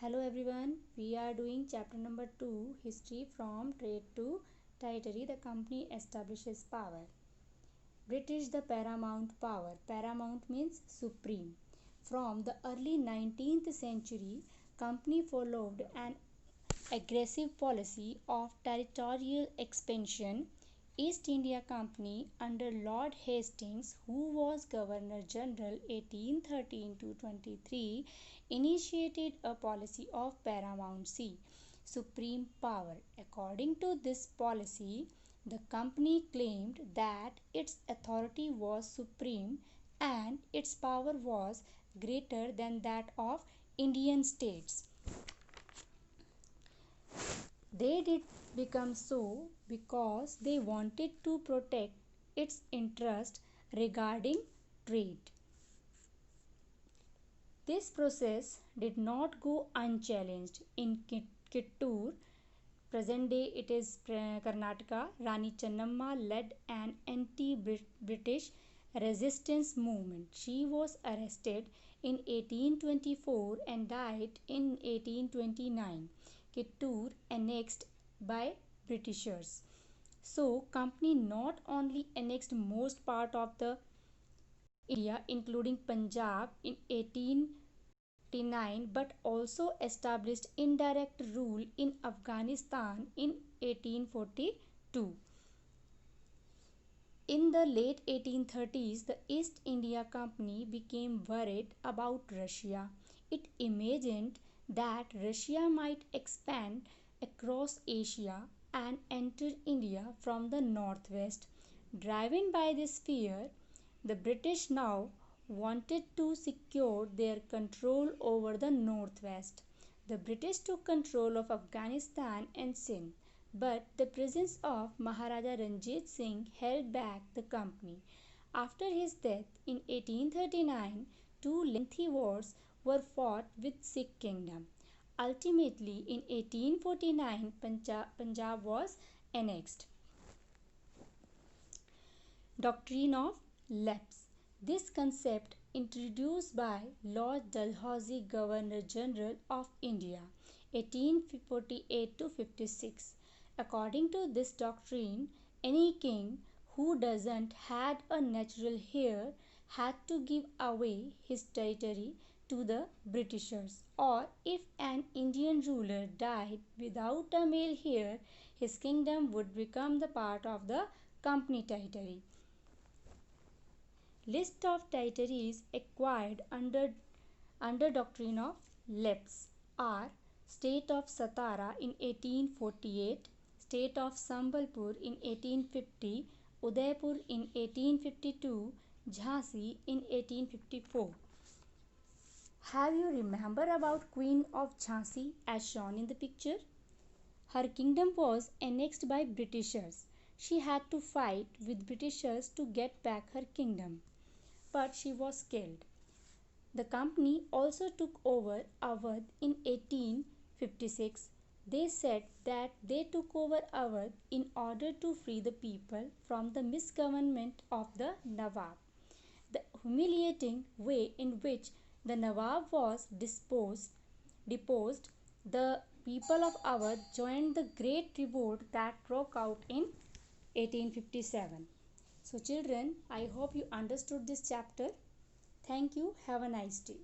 Hello everyone, we are doing chapter number 2, History from Trade to Territory. The company establishes power. British, the paramount power. Paramount means supreme. From the early 19th century, company followed an aggressive policy of territorial expansion. East India Company under Lord Hastings, who was Governor General 1813 to 23, initiated a policy of paramountcy, supreme power. According to this policy, the company claimed that its authority was supreme and its power was greater than that of Indian states. They did become so because they wanted to protect its interest regarding trade. This process did not go unchallenged. In Kittur, present day it is Karnataka, Rani Channamma led an anti-British resistance movement. She was arrested in 1824 and died in 1829. Kittur annexed by Britishers. So, company not only annexed most part of the India including Punjab in 1849 but also established indirect rule in Afghanistan in 1842. In the late 1830s, the East India Company became worried about Russia. It imagined that Russia might expand across Asia and enter India from the northwest. Driven by this fear, the British now wanted to secure their control over the northwest. The British took control of Afghanistan and Sindh, but the presence of Maharaja Ranjit Singh held back the company. After his death in 1839, two lengthy wars were fought with Sikh kingdom. Ultimately, in 1849, Punjab was annexed. Doctrine of lapse. This concept introduced by Lord Dalhousie, Governor General of India, 1848 to 56. According to this doctrine, any king who doesn't had a natural heir had to give away his territory to the Britishers, or if an Indian ruler died without a male heir, his kingdom would become the part of the company territory. List of territories acquired under doctrine of lapse are State of Satara in 1848, State of Sambalpur in 1850, Udaipur in 1852, Jhansi in 1854. Have you remember about Queen of Jhansi as shown in the picture? Her kingdom was annexed by Britishers. She had to fight with Britishers to get back her kingdom, but she was killed. The company also took over Awadh in 1856. They said that they took over Awadh in order to free the people from the misgovernment of the Nawab. The humiliating way in which the Nawab was deposed, the people of Awadh joined the great revolt that broke out in 1857. So children, I hope you understood this chapter. Thank you. Have a nice day.